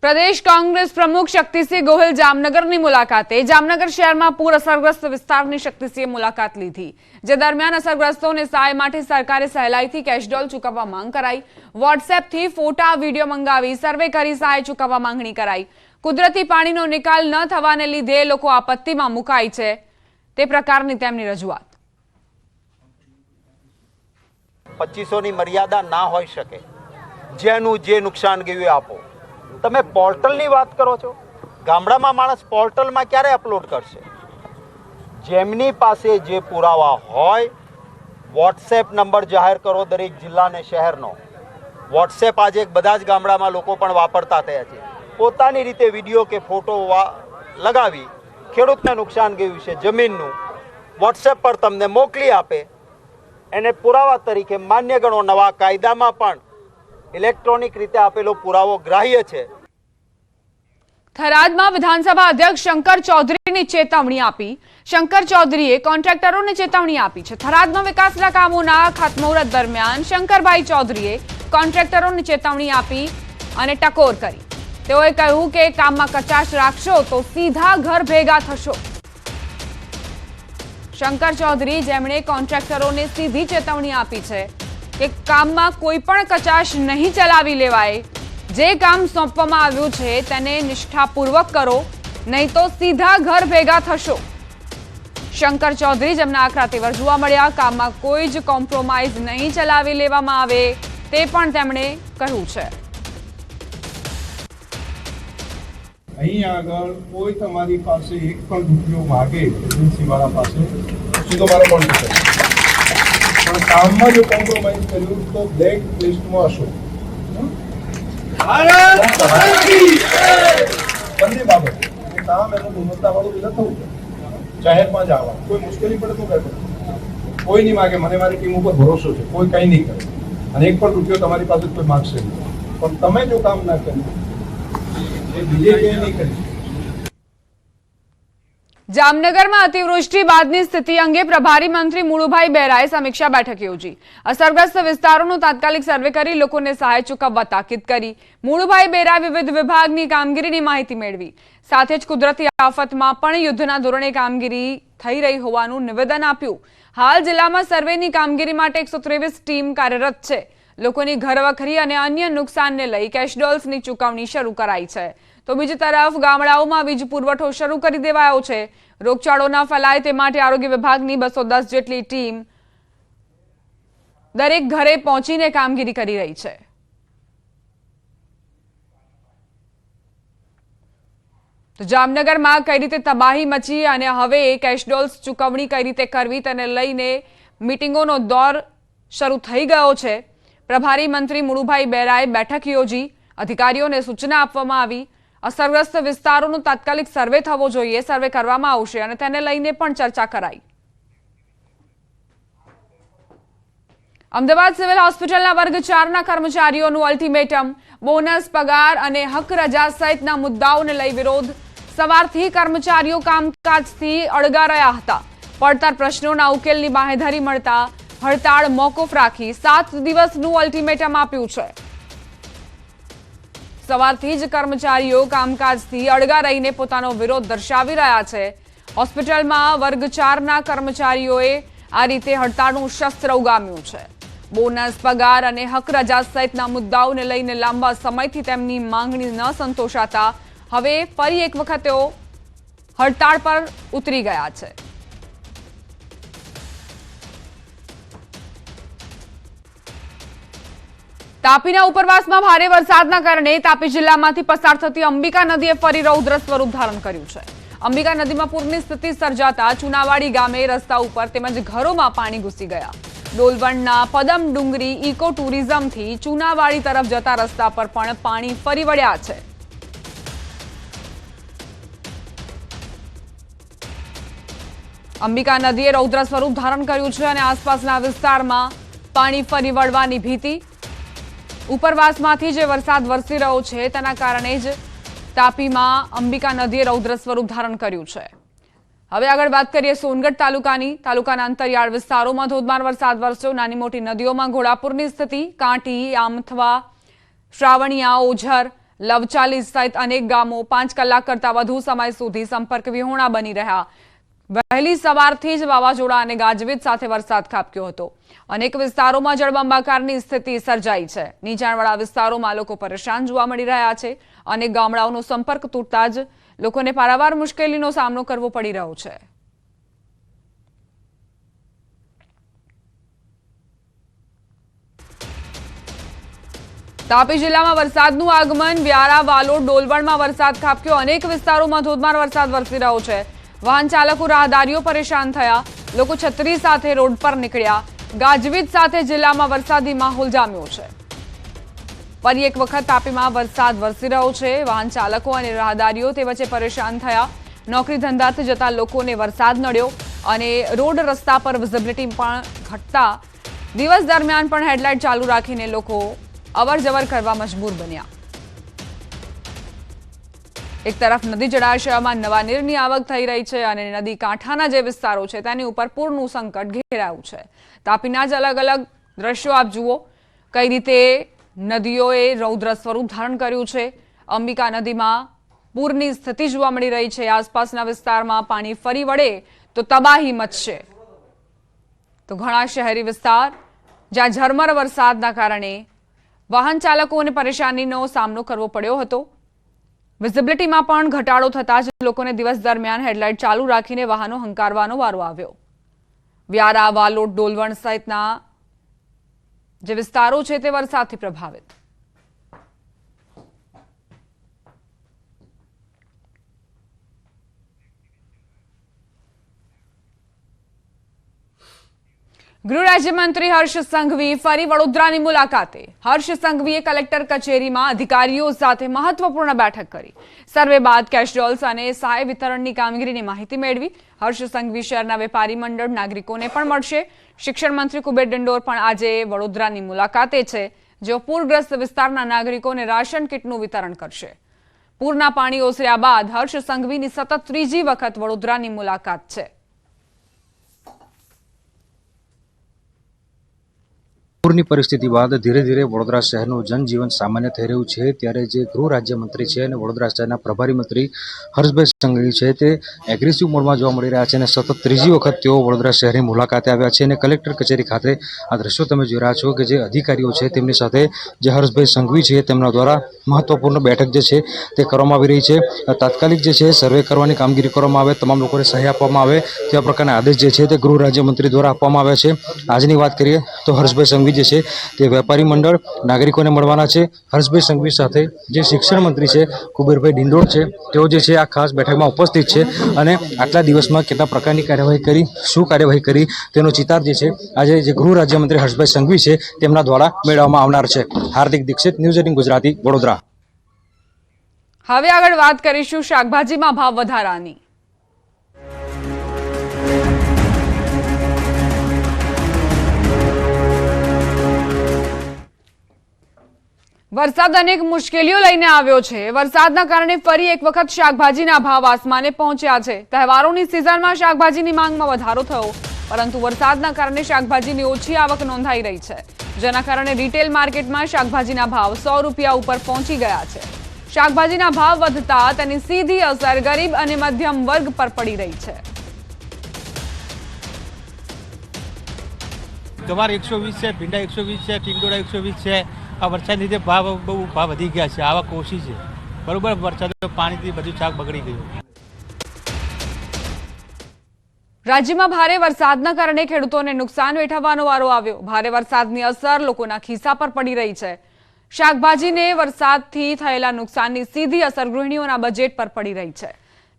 प्रदेश कांग्रेस प्रमुख शक्तिसिंह गोहिल जामनगરની મુલાકાતે જામનગર શહેરમાં પૂર અસરગ્રસ્ત વિસ્તારની શક્તિસિંહે મુલાકાત લીધી જે દરમિયાન અસરગ્રસ્તોને સહાય માટે સરકારે સહેલાઈથી કેશડોલ ચૂકવવા માંગ કરાઈ વોટ્સએપ થી ફોટા વિડિયો મંગાવી સર્વે કરી સહાય ચૂકવવા માંગણી કરાઈ કુદરતી પાણીનો નિકાલ ન થવાને લીધે લોકો આપત્તિમાં મુકાઈ છે તે પ્રકારની તેમની રજૂઆત 2500 ની મર્યાદા ના હોઈ શકે જેનું જે નુકસાન ગયું આપો તમે પોર્ટલની વાત કરો છો ગામડામાં માણસ પોર્ટલમાં ક્યારે અપલોડ કરશે જેમની પાસે જે પુરાવા હોય વોટ્સએપ નંબર જાહેર કરો દરેક જિલ્લા અને શહેરનો વોટ્સએપ આજે બધા જ ગામડામાં લોકો પણ વાપરતા થયા છે પોતાની રીતે વિડીયો કે ફોટો લગાવી ખેડૂતને નુકસાન ગયું છે જમીનનું વોટ્સએપ પર તમને મોકલી આપે એને પુરાવા તરીકે માન્ય ગણો નવા કાયદામાં પણ ઇલેક્ટ્રોનિક રીતે આપેલો પુરાવો ગ્રાહ્ય છે થરાદમાં વિધાનસભા અધ્યક્ષ શંકર ચૌધરીની ચેતવણી આપી શંકર ચૌધરીએ કોન્ટ્રાક્ટરોને ચેતવણી આપી છે થરાદમાં વિકાસના કામોના ખાતમુહૂર્ત દરમિયાન શંકરભાઈ ચૌધરીએ કોન્ટ્રાક્ટરોને ચેતવણી આપી અને ટકોર કરી તેઓએ કહ્યું કે કામમાં કચાશ રાખશો તો સીધા ઘર ભેગા થશો શંકર ચૌધરી જેમણે કોન્ટ્રાક્ટરોને સીધી ચેતવણી આપી છે કે કામમાં કોઈ પણ કચાશ નહીં ચલાવી લેવાય જે કામ સોંપવામાં આવ્યું છે તેને નિષ્ઠાપૂર્વક કરો નહીં તો સીધા ઘર ભેગા થશો શંકર ચૌધરી જેમના આકરા તેવર જોવા મળ્યા કામમાં કોઈ જ કોમ્પ્રોમાઇઝ નહીં ચલાવી લેવામાં આવે તે પણ તેમણે કહ્યું છે અહીં આગળ કોઈ તમારી પાસે એક પણ રૂપિયો માગે એજન્સીવાળા પાસે સીધો મારો કોન્ટેક્ટ પણ કામમાં જો કોમ્પ્રોમાઇઝ કર્યું તો બ્લેક લિસ્ટમાં હશો બંને બાબત કામ એનું ગુણવત્તાવાળું એટલે થવું જાહેરમાં જ આવવા કોઈ મુશ્કેલી પડે તો કહેતો કોઈ નહીં માગે મને મારી ટીમ ઉપર ભરોસો છે કોઈ કંઈ નહીં કરે અને એક પણ રૂપિયો તમારી પાસે કોઈ માગશે નહીં પણ તમે જો કામ ના કર્યું જામનગરમાં અતિવૃષ્ટિ બાદની સ્થિતિ અંગે પ્રભારી મંત્રી મુળુભાઈ બેરાએ સમીક્ષા બેઠક યોજી અસરગ્રસ્ત વિસ્તારોનું તાત્કાલિક સર્વે કરી લોકોને સહાય ચૂકવવા તાકીદ કરી મુળુભાઈ બેરા વિવિધ વિભાગની કામગીરીની માહિતી મેળવી સાથે જ કુદરતી આફતમાં પણ યુદ્ધના ધોરણે કામગીરી થઈ રહી હોવાનું નિવેદન આપ્યું હાલ જિલ્લામાં સર્વેની કામગીરી માટે 123 ટીમ કાર્યરત છે લોકોની ઘરવખરી અને અન્ય નુકસાનને લઈ કેશડોલ્સની ચૂકવણી શરૂ કરાઈ છે તો બીજી તરફ ગામડાઓમાં વીજ પુરવઠો શરૂ કરી દેવાયો છે રોગચાળો ન ફેલાય તે માટે આરોગ્ય વિભાગની 210 જેટલી ટીમ દરેક ઘરે પહોંચીને કામગીરી કરી રહી છે તો જામનગરમાં કઈ રીતે તબાહી મચી અને હવે કેશડોલ્સ ચૂકવણી કઈ રીતે કરવી તેને લઈને મીટિંગોનો દોર શરૂ થઈ ગયો છે પ્રભારી મંત્રી મુળુભાઈ બેરાએ બેઠક યોજી અધિકારીઓને સૂચના આપવામાં આવી અસરગ્રસ્ત વિસ્તારોનો તાત્કાલિક સર્વે થવો જોઈએ સર્વે કરવામાં આવશે અને તેને લઈને પણ ચર્ચા કરાઈ અમદાવાદ સિવિલ હોસ્પિટલના વર્ગ 4 ના કર્મચારીઓનું અલ્ટિમેટમ બોનસ પગાર અને હક રજા સહિતના મુદ્દાઓને લઈ વિરોધ સવારથી કર્મચારીઓ કામકાજથી અળગા રહ્યા હતા પડતર પ્રશ્નોના ઉકેલની બાંહેધરી મળતા હડતાળ મોકૂફ રાખી 7 દિવસનું અલ્ટિમેટમ આપ્યું છે સવારથી જ કર્મચારીઓ કામકાજથી અળગા રહીને પોતાનો વિરોધ દર્શાવી રહ્યા છે હોસ્પિટલમાં વર્ગ 4 ના કર્મચારીઓએ આ રીતે હડતાળનું શસ્ત્ર ઉગામ્યું છે બોનસ પગાર અને હક રજા સહિતના મુદ્દાઓને લઈને લાંબા સમયથી તેમની માંગણી ન સંતોષાતા હવે ફરી એક વખત તેઓ હડતાળ પર ઉતરી ગયા છે તાપીના ઉપરવાસમાં ભારે વરસાદના કારણે તાપી જિલ્લામાંથી પસાર થતી અંબિકા નદીએ ફરી રૌદ્ર સ્વરૂપ ધારણ કર્યું છે અંબિકા નદીમાં પૂરની સ્થિતિ સર્જાતા ચુનાવાડી ગામે રસ્તા ઉપર તેમજ ઘરોમાં પાણી ઘૂસી ગયા ડોલવણના પદમ ડુંગરી ઇકો ટુરિઝમથી ચુનાવાડી તરફ જતા રસ્તા પર પણ પાણી ફરી વળ્યા છે અંબિકા નદીએ રૌદ્ર સ્વરૂપ ધારણ કર્યું છે અને આસપાસના વિસ્તારમાં પાણી ફરી વળવાની ભીતિ ઉપરવાસમાંથી જે વરસાદ વરસી રહ્યો છે તેના કારણે જ તાપીમાં અંબિકા નદીએ રૌદ્ર સ્વરૂપ ધારણ કર્યું છે હવે આગળ વાત કરીએ સોનગઢ તાલુકાના અંતરિયાળ વિસ્તારોમાં ધોધમાર વરસાદ વરસ્યો નાની મોટી નદીઓમાં ઘોડાપુરની સ્થિતિ કાંઠી આમથવા શ્રાવણિયા ઓઝર લવચાલી સહિત અનેક ગામો 5 કલાક કરતા વધુ સમય સુધી સંપર્ક વિહોણા બની રહ્યા. વહેલી સવારથી જ વાવાઝોડા અને ગાજવીજ સાથે વરસાદ ખાબક્યો હતો. અનેક વિસ્તારોમાં જળબંબાકારની સ્થિતિ સર્જાઈ છે. નીચાણવાળા વિસ્તારોમાં લોકો પરેશાન જોવા મળી રહ્યા છે. અનેક ગામડાઓનો સંપર્ક તૂટતા જ લોકોને પારાવાર મુશ્કેલીનો સામનો કરવો પડી રહ્યો છે. તાપી જિલ્લામાં વરસાદનું આગમન. વ્યારા, વાલોડ, ડોલવણમાં વરસાદ ખાબક્યો. અનેક વિસ્તારોમાં ધોધમાર વરસાદ વરસી રહ્યો છે. વાહન ચાલકો, રાહદારીઓ પરેશાન થયા. લોકો છત્રી સાથે રોડ પર નીકળ્યા. ગાજવીજ સાથે જિલ્લામાં વરસાદી માહોલ જામ્યો છે. ફરી એક વખત તાપીમાં વરસાદ વરસી રહ્યો છે. વાહન ચાલકો અને રાહદારીઓ તે વચ્ચે પરેશાન થયા. નોકરી ધંધાથી જતા લોકોને વરસાદ નડ્યો અને રોડ રસ્તા પર વિઝિબિલિટી પણ ઘટતા દિવસ દરમિયાન પણ હેડલાઇટ ચાલુ રાખીને લોકો અવર જવર કરવા મજબૂર બન્યા. એક તરફ નદી જળાશયમાં નવા નીરની આવક થઈ રહી છે અને નદી કાંઠાના જે વિસ્તારો છે તેની ઉપર પૂરનું સંકટ ઘેરાયું છે. તાપીના જ અલગ અલગ દ્રશ્યો આપ જુઓ કઈ રીતે નદીઓએ રૌદ્ર સ્વરૂપ ધારણ કર્યું છે. અંબિકા નદીમાં પૂરની સ્થિતિ જોવા મળી રહી છે. આસપાસના વિસ્તારમાં પાણી ફરી વળે તો તબાહી મચશે. તો ઘણા શહેરી વિસ્તાર જ્યાં ઝરમર વરસાદના કારણે વાહન ચાલકોને પરેશાનીનો સામનો કરવો પડ્યો હતો. વિઝિબિલિટીમાં પણ ઘટાડો થતા જ લોકોને દિવસ દરમિયાન હેડલાઇટ ચાલુ રાખીને વાહનો હંકારવાનો વારો આવ્યો. વ્યારા, વાલોડ, ડોલવણ સહિતના જે વિસ્તારો છે તે વરસાદથી પ્રભાવિત. ગૃહ રાજ્યમંત્રી હર્ષ સંઘવી ફરી વડોદરાની મુલાકાતે. હર્ષ સંઘવીએ કલેક્ટર કચેરીમાં અધિકારીઓ સાથે મહત્વપૂર્ણ બેઠક કરી. સર્વે બાદ કેશડોલ્સ અને સહાય વિતરણની કામગીરીની માહિતી મેળવી. હર્ષ સંઘવી શહેરના વેપારી મંડળ નાગરિકોને પણ મળશે. શિક્ષણ મંત્રી કુબેર ડિંડોર પણ આજે વડોદરાની મુલાકાતે છે, જેઓ પૂરગ્રસ્ત વિસ્તારના નાગરિકોને રાશન કીટનું વિતરણ કરશે. પૂરના પાણી ઓસર્યા બાદ હર્ષ સંઘવીની સતત ત્રીજી વખત વડોદરાની મુલાકાત છે. પૂરની પરિસ્થિતિ બાદ ધીરે ધીરે વડોદરા શહેરનું જનજીવન સામાન્ય થઈ રહ્યું છે. ત્યારે જે ગૃહ રાજ્યમંત્રી છે અને વડોદરા શહેરના પ્રભારી મંત્રી હર્ષભાઈ સંઘવી છે તે એગ્રેસિવ મોડમાં જોવા મળી રહ્યા છે અને સતત ત્રીજી વખત તેઓ વડોદરા શહેરની મુલાકાતે આવ્યા છે. અને કલેક્ટર કચેરી ખાતે આ દ્રશ્યો તમે જોઈ રહ્યા છો કે જે અધિકારીઓ છે તેમની સાથે જે હર્ષભાઈ સંઘવી છે તેમના દ્વારા મહત્વપૂર્ણ બેઠક જે છે તે કરવામાં આવી રહી છે. તાત્કાલિક જે છે સર્વે કરવાની કામગીરી કરવામાં આવે, તમામ લોકોને સહાય આપવામાં આવે તેવા પ્રકારના આદેશ જે છે તે ગૃહ રાજ્યમંત્રી દ્વારા આપવામાં આવ્યા છે. આજની વાત કરીએ તો હર્ષભાઈ સંઘવી જે છે તે વેપારી મંડળ નાગરિકોને મળવાના છે. હર્ષભાઈ સંઘવી સાથે જે શિક્ષણ મંત્રી છે કુબેરભાઈ ડિંડોર છે તેઓ જે છે આ ખાસ બેઠકમાં ઉપસ્થિત છે અને આટલા દિવસમાં કેટલા પ્રકારની કાર્યવાહી કરી, શું કાર્યવાહી કરી તેનો ચિતાર જે છે આજે જે ગૃહ રાજ્યમંત્રી હર્ષભાઈ સંઘવી છે તેમના દ્વારા મેળવવામાં આવનાર છે. હાર્દિક દીક્ષિત, ન્યૂઝ 18 ગુજરાતી, વડોદરા. હવે આગળ વાત કરીશું શાકભાજીમાં ભાવ વધારાની. વરસાદ અનેક મુશ્કેલીઓ લઈને આવ્યો છે. વરસાદના કારણે ફરી એક વખત શાકભાજીના ભાવ આસમાને પહોંચ્યા છે. તહેવારોની સિઝનમાં શાકભાજીની માંગમાં વધારો થયો, પરંતુ વરસાદના કારણે શાકભાજીની ઓછી આવક નોંધાઈ રહી છે, જેના કારણે રિટેલ માર્કેટમાં શાકભાજીના ભાવ 100 રૂપિયા ઉપર પહોંચી ગયા છે. શાકભાજીના ભાવ વધતા તેની સીધી અસર ગરીબ અને મધ્યમ વર્ગ પર પડી રહી છે. ગવાર 120 છે, ભીંડા 120 છે, ટીંડોળા 120 છે. આ વરસાદને લીધે બહુ ભાવ વધી ગયા છે, આવક ઓછી છે. બરોબર, વરસાદ પાણીથી બધું શાક બગડી ગયું. રાજ્યમાં ભારે વરસાદના કારણે ખેડૂતોને નુકસાન વેઠવવાનો વારો આવ્યો. ભારે વરસાદની અસર લોકોના ખિસ્સા પર પડી રહી છે. શાકભાજીને વરસાદથી થયેલા નુકસાનની સીધી અસર ગૃહિણીઓના બજેટ પર પડી રહી છે.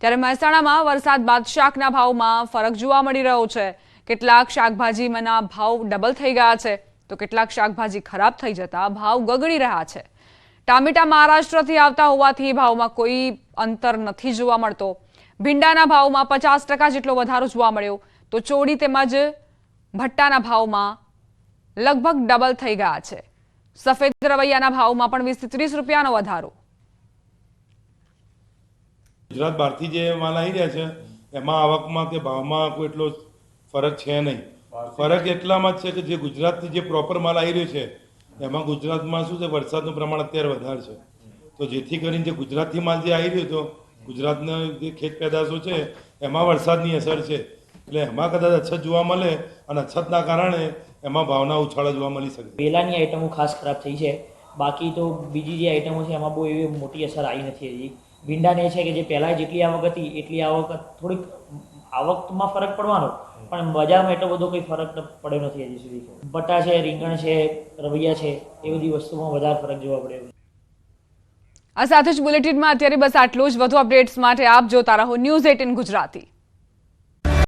ત્યારે મહેસાણામાં વરસાદ બાદ શાકના ભાવમાં ફરક જોવા મળી રહ્યો છે. કેટલાક શાકભાજીના ભાવ ડબલ થઈ ગયા છે, તો કેટલાક શાકભાજી ખરાબ થઈ જતા ભાવ ગગડી રહ્યા છે. ટામેટા મહારાષ્ટ્રથી આવતા હોવાથી ભાવમાં કોઈ અંતર નથી જોવા મળતો. ભીંડાના ભાવમાં 50% જેટલો વધારો જોવા મળ્યો, તો ચોળી તેમજ ભટ્ટાના ભાવમાં લગભગ ડબલ થઈ ગયા છે. સફેદ રવૈયાના ભાવમાં પણ 20 થી 30 રૂપિયાનો વધારો. ગુજરાત બહારથી જે માલ આવી રહ્યા છે એમાં આવકમાં કે ભાવમાં કોઈ એટલો ફરક છે નહીં. ફરક એટલામાં જ છે કે જે ગુજરાતથી જે પ્રોપર માલ આવી રહ્યો છે એમાં ગુજરાતમાં શું છે, વરસાદનું પ્રમાણ અત્યારે વધારે છે, તો જેથી કરીને જે ગુજરાતથી માલ જે આવી રહ્યો હતો, ગુજરાતના જે ખેત પેદાશો છે એમાં વરસાદની અસર છે, એટલે એમાં કદાચ અછત જોવા મળે અને અછતના કારણે એમાં ભાવના ઉછાળા જોવા મળી શકે. વેલાની આઈટમો ખાસ ખરાબ થઈ છે, બાકી તો બીજી જે આઈટમો છે એમાં બહુ એવી મોટી અસર આવી નથી હજી. ભીંડાને છે કે જે પહેલાં જેટલી આવક હતી એટલી આવક, થોડીક આવકમાં ફરક પડવાનો, પણ બજારમાં એટલો બધો કંઈ ફરક પડ્યો નથી હજી સુધી. બટા છે, રીંગણ છે, રવૈયા છે, એ બધી વસ્તુમાં વધારે ફરક જોવા પડ્યો. આ સાથે જ બુલેટિનમાં અત્યારે બસ આટલું જ. વધુ અપડેટ્સ માટે આપ જોતા રહો News 18 ગુજરાતી.